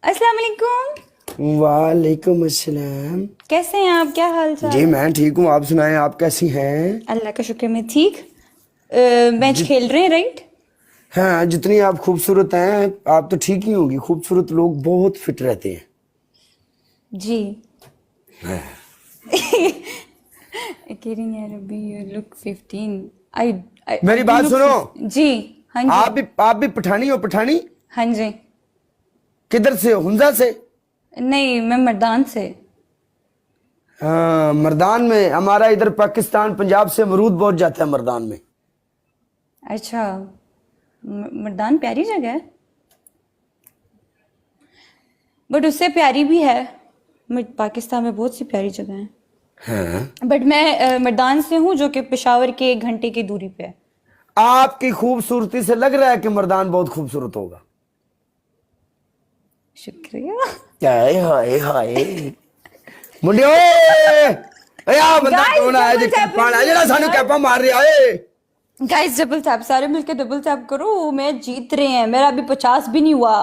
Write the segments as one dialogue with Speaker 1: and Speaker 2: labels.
Speaker 1: अस्सलाम वालेकुम।
Speaker 2: वालेकुम अस्सलाम।
Speaker 1: कैसे हैं आप, क्या हाल चाल?
Speaker 2: जी मैं ठीक हूँ, आप सुनाएं, आप कैसी हैं?
Speaker 1: अल्लाह का शुक्र मैं ठीक। मैच खेल रहे हैं राइट?
Speaker 2: हाँ, जितनी आप खूबसूरत हैं आप तो ठीक ही होंगी। खूबसूरत लोग बहुत फिट रहते हैं।
Speaker 1: जी। किरिंग यार अभी यू लुक 15। आई
Speaker 2: मेरी बात सुनो।
Speaker 1: जी। हाँ जी।
Speaker 2: आप भी पठानी हो? पठानी
Speaker 1: हाँ जी।
Speaker 2: किधर से हो? हुंजा से?
Speaker 1: नहीं, मैं मर्दान से।
Speaker 2: हाँ, मर्दान में हमारा इधर पाकिस्तान पंजाब से अमरूद बहुत जाता है मर्दान में।
Speaker 1: अच्छा, मर्दान प्यारी जगह है, बट उससे प्यारी भी है। पाकिस्तान में बहुत सी प्यारी जगह हैं।
Speaker 2: हाँ।
Speaker 1: बट मैं मर्दान से हूँ, जो कि पेशावर के 1 घंटे की दूरी पे है।
Speaker 2: आपकी खूबसूरती से लग रहा है कि मर्दान बहुत खूबसूरत होगा।
Speaker 1: शुक्रिया।
Speaker 2: हाय हाय हाय मुंडियो ए आ बंदा
Speaker 1: Guys,
Speaker 2: कौन आया जी?
Speaker 1: double tap
Speaker 2: कैप्पा जेड़ा सानू
Speaker 1: यार।
Speaker 2: कैप्पा मार रहा है।
Speaker 1: गाइस डबल टैप, सारे मिलके डबल टैप करो। मैच जीत रहे हैं, मेरा अभी 50 भी नहीं हुआ।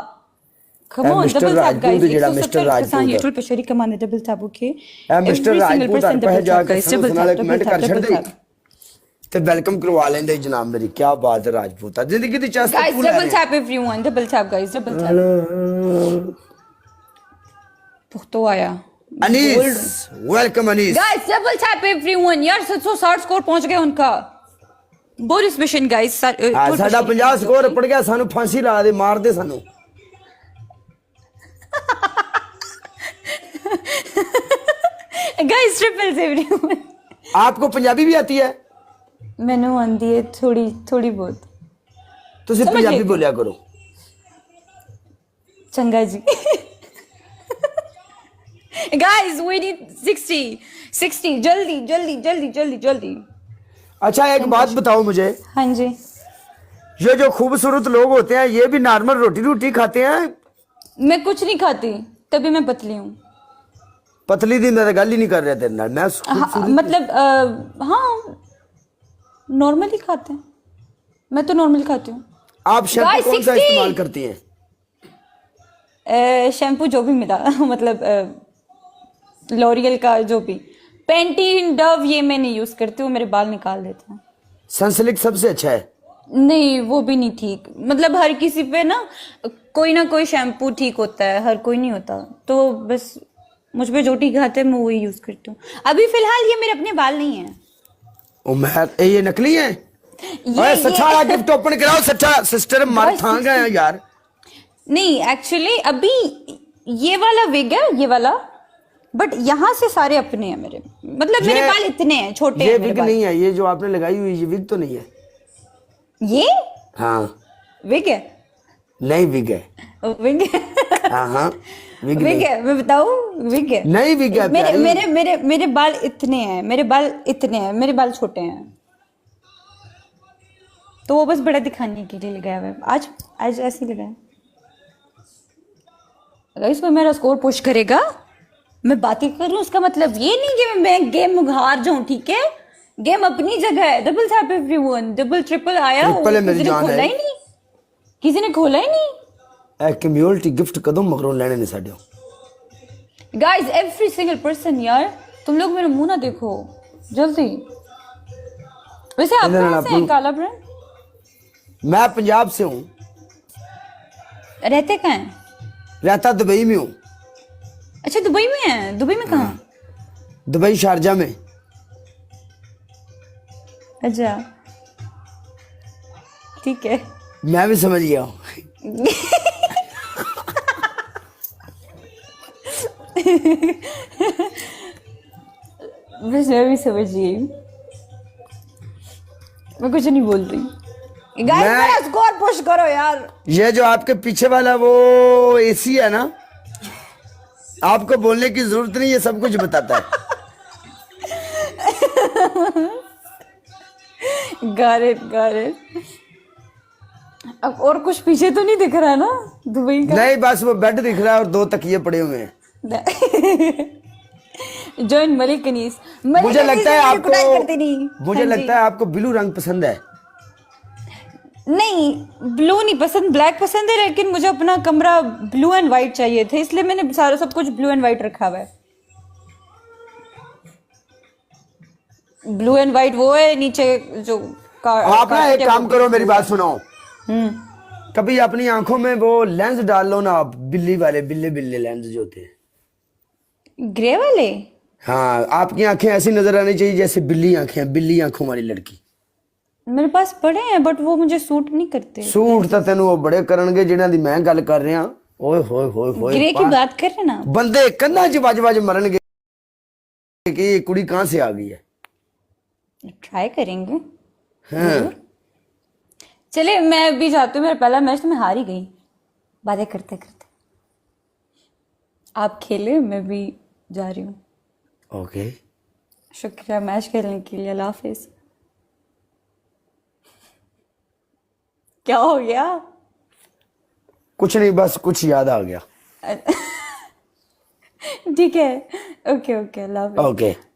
Speaker 1: Come on
Speaker 2: mister
Speaker 1: double tap
Speaker 2: Rajput
Speaker 1: guys.
Speaker 2: जेड़ा मिस्टर
Speaker 1: 170
Speaker 2: राजपूत
Speaker 1: न्यूट्रल पे शरी कमाने double tap. Okay
Speaker 2: mister Rajput हर पे जाके सब
Speaker 1: डबल
Speaker 2: नाले
Speaker 1: टैप
Speaker 2: कमेंट कर छड़ दे
Speaker 1: टैप।
Speaker 2: ते वेलकम करवा लेंदे जनाब। मेरी क्या बात है राजपूत जिंदगी दी chess
Speaker 1: guys double tap everyone, double tap guys, double tap. तो आया
Speaker 2: Anees, welcome Anees.
Speaker 1: Guys double tap everyone. यार 760 स्कोर पहुंच गए उनका। Boris mission guys.
Speaker 2: साडा 50 स्कोर पड़ गया, सानू फांसी ला दे, मार दे सानू।
Speaker 1: Guys triples everyone.
Speaker 2: आपको पंजाबी भी आती है?
Speaker 1: मैंने आंदी है थोड़ी थोड़ी बहुत।
Speaker 2: तुसी
Speaker 1: समझ
Speaker 2: पंजाबी
Speaker 1: लेती।
Speaker 2: बोलिया करो।
Speaker 1: चंगा जी। गाइस वी नीड 60 जल्दी जल्दी जल्दी जल्दी जल्दी।
Speaker 2: अच्छा एक बात बताओ मुझे,
Speaker 1: हाँ जी।
Speaker 2: ये जो खूबसूरत लोग होते हैं ये भी नॉर्मल रोटी रोटी खाते हैं?
Speaker 1: मैं कुछ नहीं खाती, तभी मैं पतली हूँ।
Speaker 2: पतली दी मैं गल ही नहीं कर रहा तेरे नाल। मैं
Speaker 1: हाँ, मतलब हाँ नॉर्मली खाते हैं। मैं तो नॉर्मली खाती हूँ।
Speaker 2: आप शैम्पू
Speaker 1: Guys,
Speaker 2: कौन सा
Speaker 1: 60
Speaker 2: इस्तेमाल करती हैं?
Speaker 1: शैम्पू जो भी मिला। मतलब लॉरियल का जो भी। पेंटीन, डव ये मैं नहीं यूज करती हूँ, मेरे बाल निकाल देते हैं।
Speaker 2: सनसिल्क सबसे अच्छा है।
Speaker 1: नहीं वो भी नहीं ठीक। मतलब हर किसी पे ना कोई शैम्पू ठीक होता है, हर कोई नहीं होता। तो बस मुझ पे जो ठीक आते हैं मैं वही यूज करती हूँ। अभी फिलहाल ये मेरे अपने बाल नहीं है।
Speaker 2: ओ मैं ये नकली है? ओए सच्चा वाला गिफ्ट ओपन कराओ। सच्चा सिस्टर मर
Speaker 1: Guys,
Speaker 2: थांगा है यार।
Speaker 1: नहीं एक्चुअली अभी ये वाला विग है, ये वाला। बट यहाँ से सारे अपने हैं मेरे। मतलब मेरे बाल इतने हैं, छोटे
Speaker 2: ये
Speaker 1: हैं मेरे
Speaker 2: विग
Speaker 1: बाल।
Speaker 2: नहीं है, ये जो आपने लगाई हुई ये विग तो नहीं है?
Speaker 1: ये
Speaker 2: हाँ
Speaker 1: विग है।
Speaker 2: नहीं विग है।
Speaker 1: विग है।
Speaker 2: हाँ हाँ विग
Speaker 1: विग
Speaker 2: नहीं
Speaker 1: है, मैं बताऊं विग है।
Speaker 2: नहीं विग है
Speaker 1: मेरे
Speaker 2: प्यारी।
Speaker 1: मेरे मेरे मेरे बाल इतने हैं, मेरे बाल इतने हैं, मेरे बाल छोटे हैं। तो वो बस बड़ा दिखाने के लिए लगाया हुआ है। आज आज ऐसे ही लगाया। अगर इसमें मेरा स्कोर पुश करेगा, मैं बातें कर लूं, उसका मतलब ये नहीं कि मैं गेम हार जाऊं। ठीक है, गेम अपनी जगह है। Double tap everyone, double triple आया।
Speaker 2: ट्रिपल है मेरी
Speaker 1: किसी ने
Speaker 2: जान
Speaker 1: खोला
Speaker 2: है।
Speaker 1: ही नहीं, किसी ने खोला ही नहीं।
Speaker 2: ए कम्युनिटी गिफ्ट कदों मगरों लेने ने साडे।
Speaker 1: Guys every single person. यार तुम लोग मेरा मुंह ना देखो जल्दी। वैसे आप कहाँ से हैं काला ब्रांड?
Speaker 2: मैं पंजाब से हूँ।
Speaker 1: रहते कहाँ हैं?
Speaker 2: रहता दुबई में हूँ।
Speaker 1: अच्छा दुबई में है। दुबई में कहाँ?
Speaker 2: दुबई शारजा में।
Speaker 1: अच्छा ठीक है।
Speaker 2: मैं भी समझ गया हूँ।
Speaker 1: बस मैं भी समझ गई। मैं कुछ नहीं बोल रही। गाइस मेरा स्कोर पुश करो यार।
Speaker 2: ये जो आपके पीछे वाला वो एसी है ना, आपको बोलने की जरूरत नहीं, ये सब कुछ बताता है।
Speaker 1: गारे अब और कुछ पीछे तो नहीं दिख रहा ना दुबई का?
Speaker 2: नहीं बस वो बेड दिख रहा है और 2 तकिए पड़े हुए हैं।
Speaker 1: जॉइन मलिक अनीस।
Speaker 2: मुझे लगता है
Speaker 1: मुझे
Speaker 2: आपको
Speaker 1: लगता है
Speaker 2: ब्लू रंग पसंद है।
Speaker 1: नहीं, ब्लू नहीं पसंद, ब्लैक पसंद है, लेकिन मुझे अपना कमरा ब्लू एंड व्हाइट चाहिए थे, इसलिए मैंने सारा सब कुछ ब्लू एंड व्हाइट रखा हुआ है। ब्लू एंड व्हाइट वो है नीचे जो
Speaker 2: आप ना एक काम करो, मेरी बात सुनो,
Speaker 1: हम्म।
Speaker 2: कभी अपनी आंखों में वो लेंस डाल लो ना, आप बिल्ली वाले, बिल्ले बिल्ले लेंस जो होते हैं।
Speaker 1: ग्रे वाले?
Speaker 2: हाँ, आपकी आंखें ऐसी नजर आनी चाहिए जैसे बिल्ली आंखें हैं, बिल्ली आंखों वाली लड़की।
Speaker 1: मेरे पास पड़े हैं बट वो मुझे सूट नहीं करते।
Speaker 2: सूट तो तेन वो बड़े करनगे जिन्हां दी मैं गल कर रहा। ओए होए होए होए,
Speaker 1: ग्रे की बात कर रहे ना?
Speaker 2: बंदे कंधा च वज वज मरनगे कि ये कुड़ी कहां से आ गई है।
Speaker 1: ट्राई करेंगे।
Speaker 2: हाँ।
Speaker 1: चलिए मैं अभी जाती हूँ, मेरा पहला मैच तो मैं हार ही गई बातें करते करते। आप खेले, मैं भी जा रही हूँ।
Speaker 2: ओके,
Speaker 1: शुक्रिया मैच खेलने के लिए, अल्लाह हाफिज। क्या हो गया?
Speaker 2: कुछ नहीं, बस कुछ याद आ गया।
Speaker 1: ठीक है, ओके ओके, अल्लाह हाफिज।
Speaker 2: ओके।